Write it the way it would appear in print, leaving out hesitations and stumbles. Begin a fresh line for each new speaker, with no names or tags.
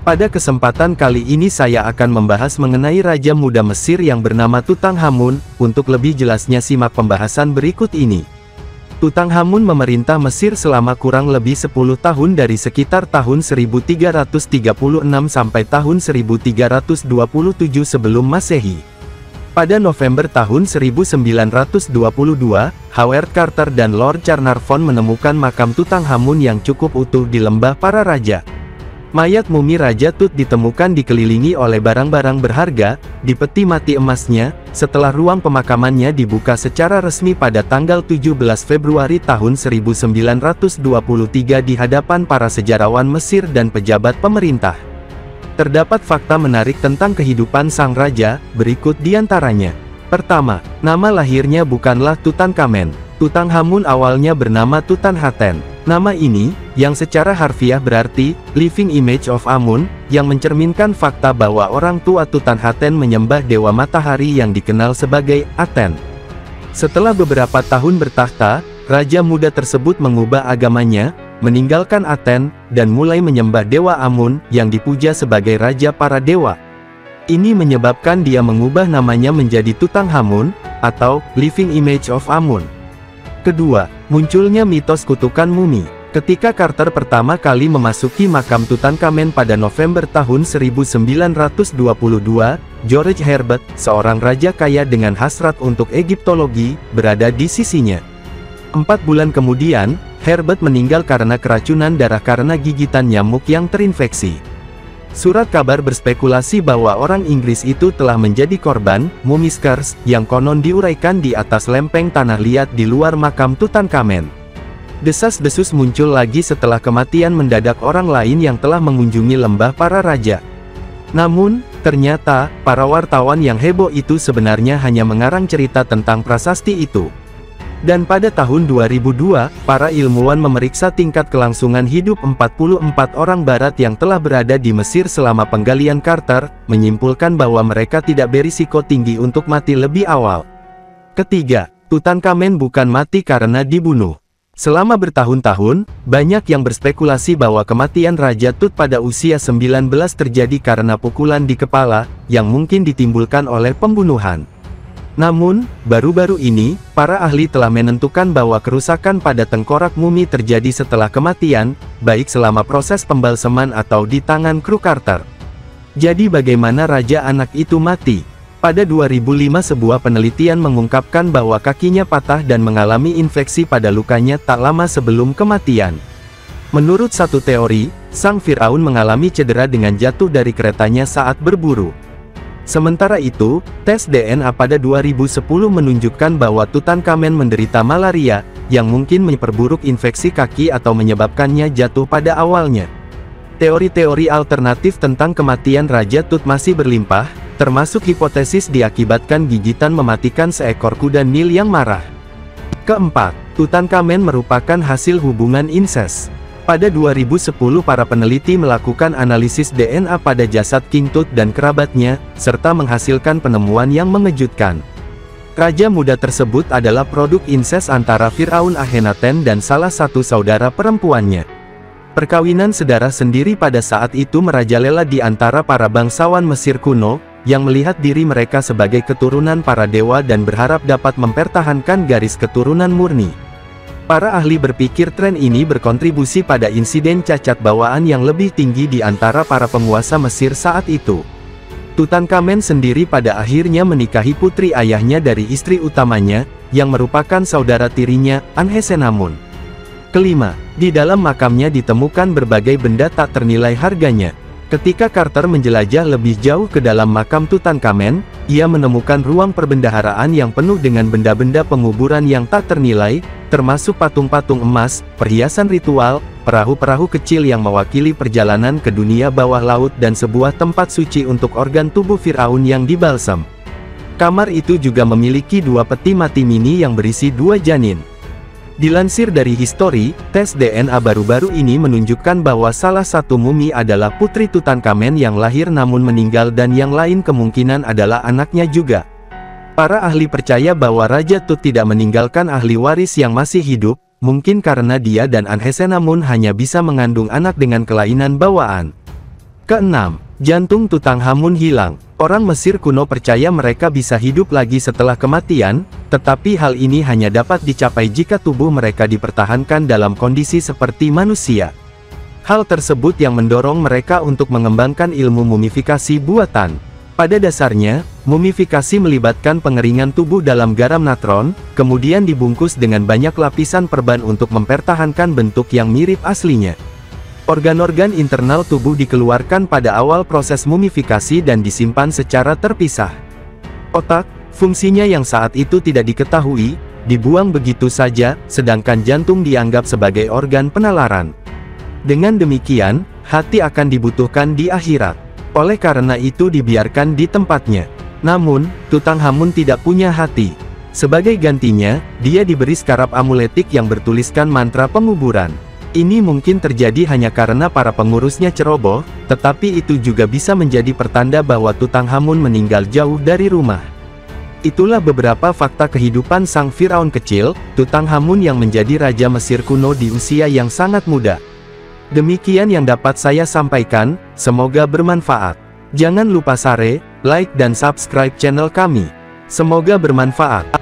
Pada kesempatan kali ini saya akan membahas mengenai Raja Muda Mesir yang bernama Tutankhamun. Untuk lebih jelasnya simak pembahasan berikut ini. Tutankhamun memerintah Mesir selama kurang lebih 10 tahun dari sekitar tahun 1336 sampai tahun 1327 sebelum Masehi. Pada November tahun 1922, Howard Carter dan Lord Carnarvon menemukan makam Tutankhamun yang cukup utuh di lembah para raja. Mayat mumi Raja Tut ditemukan dikelilingi oleh barang-barang berharga, di peti mati emasnya, setelah ruang pemakamannya dibuka secara resmi pada tanggal 17 Februari tahun 1923 di hadapan para sejarawan Mesir dan pejabat pemerintah. Terdapat fakta menarik tentang kehidupan sang raja, berikut diantaranya. Pertama, nama lahirnya bukanlah Tutankhamen. Tutankhamun awalnya bernama Tutanhaten. Nama ini, yang secara harfiah berarti, Living Image of Amun, yang mencerminkan fakta bahwa orang tua Tutanhaten menyembah dewa matahari yang dikenal sebagai Aten. Setelah beberapa tahun bertahta, Raja Muda tersebut mengubah agamanya, meninggalkan Aten, dan mulai menyembah dewa Amun, yang dipuja sebagai raja para dewa. Ini menyebabkan dia mengubah namanya menjadi Tutankhamun, atau Living Image of Amun. Kedua, munculnya mitos kutukan mumi. Ketika Carter pertama kali memasuki makam Tutankhamen pada November tahun 1922, George Herbert, seorang raja kaya dengan hasrat untuk Egiptologi, berada di sisinya. 4 bulan kemudian, Herbert meninggal karena keracunan darah karena gigitan nyamuk yang terinfeksi. Surat kabar berspekulasi bahwa orang Inggris itu telah menjadi korban mummy curse, yang konon diuraikan di atas lempeng tanah liat di luar makam Tutankhamen. Desas-desus muncul lagi setelah kematian mendadak orang lain yang telah mengunjungi lembah para raja. Namun, ternyata, para wartawan yang heboh itu sebenarnya hanya mengarang cerita tentang prasasti itu. Dan pada tahun 2002, para ilmuwan memeriksa tingkat kelangsungan hidup 44 orang barat yang telah berada di Mesir selama penggalian Carter, menyimpulkan bahwa mereka tidak berisiko tinggi untuk mati lebih awal. Ketiga, Tutankhamen bukan mati karena dibunuh. Selama bertahun-tahun, banyak yang berspekulasi bahwa kematian Raja Tut pada usia 19 terjadi karena pukulan di kepala, yang mungkin ditimbulkan oleh pembunuhan. Namun, baru-baru ini, para ahli telah menentukan bahwa kerusakan pada tengkorak mumi terjadi setelah kematian, baik selama proses pembalseman atau di tangan kru Carter. Jadi bagaimana raja anak itu mati? Pada 2005 sebuah penelitian mengungkapkan bahwa kakinya patah dan mengalami infeksi pada lukanya tak lama sebelum kematian. Menurut satu teori, sang Firaun mengalami cedera dengan jatuh dari keretanya saat berburu. Sementara itu, tes DNA pada 2010 menunjukkan bahwa Tutankhamen menderita malaria, yang mungkin memperburuk infeksi kaki atau menyebabkannya jatuh pada awalnya. Teori-teori alternatif tentang kematian Raja Tut masih berlimpah, termasuk hipotesis diakibatkan gigitan mematikan seekor kuda Nil yang marah. Keempat, Tutankhamen merupakan hasil hubungan inses. Pada 2010 para peneliti melakukan analisis DNA pada jasad King Tut dan kerabatnya, serta menghasilkan penemuan yang mengejutkan. Raja muda tersebut adalah produk inses antara Firaun Akhenaten dan salah satu saudara perempuannya. Perkawinan sedarah sendiri pada saat itu merajalela di antara para bangsawan Mesir kuno, yang melihat diri mereka sebagai keturunan para dewa dan berharap dapat mempertahankan garis keturunan murni. Para ahli berpikir tren ini berkontribusi pada insiden cacat bawaan yang lebih tinggi di antara para penguasa Mesir saat itu. Tutankhamen sendiri pada akhirnya menikahi putri ayahnya dari istri utamanya, yang merupakan saudara tirinya, Anhesenamun. Kelima, di dalam makamnya ditemukan berbagai benda tak ternilai harganya. Ketika Carter menjelajah lebih jauh ke dalam makam Tutankhamen, ia menemukan ruang perbendaharaan yang penuh dengan benda-benda penguburan yang tak ternilai, termasuk patung-patung emas, perhiasan ritual, perahu-perahu kecil yang mewakili perjalanan ke dunia bawah laut dan sebuah tempat suci untuk organ tubuh Firaun yang dibalsam. Kamar itu juga memiliki 2 peti mati mini yang berisi 2 janin. Dilansir dari History, tes DNA baru-baru ini menunjukkan bahwa salah satu mumi adalah putri Tutankhamen yang lahir namun meninggal dan yang lain kemungkinan adalah anaknya juga. Para ahli percaya bahwa Raja Tut tidak meninggalkan ahli waris yang masih hidup, mungkin karena dia dan Anhesenamun hanya bisa mengandung anak dengan kelainan bawaan. Keenam, jantung Tutankhamun hilang. Orang Mesir kuno percaya mereka bisa hidup lagi setelah kematian, tetapi hal ini hanya dapat dicapai jika tubuh mereka dipertahankan dalam kondisi seperti manusia. Hal tersebut yang mendorong mereka untuk mengembangkan ilmu mumifikasi buatan. Pada dasarnya, mumifikasi melibatkan pengeringan tubuh dalam garam natron, kemudian dibungkus dengan banyak lapisan perban untuk mempertahankan bentuk yang mirip aslinya. Organ-organ internal tubuh dikeluarkan pada awal proses mumifikasi dan disimpan secara terpisah. Otak, fungsinya yang saat itu tidak diketahui, dibuang begitu saja, sedangkan jantung dianggap sebagai organ penalaran. Dengan demikian, hati akan dibutuhkan di akhirat. Oleh karena itu dibiarkan di tempatnya. Namun, Tutankhamun tidak punya hati. Sebagai gantinya, dia diberi skarab amuletik yang bertuliskan mantra penguburan. Ini mungkin terjadi hanya karena para pengurusnya ceroboh, tetapi itu juga bisa menjadi pertanda bahwa Tutankhamun meninggal jauh dari rumah. Itulah beberapa fakta kehidupan sang Firaun kecil, Tutankhamun yang menjadi Raja Mesir kuno di usia yang sangat muda. Demikian yang dapat saya sampaikan, semoga bermanfaat. Jangan lupa share, like dan subscribe channel kami. Semoga bermanfaat.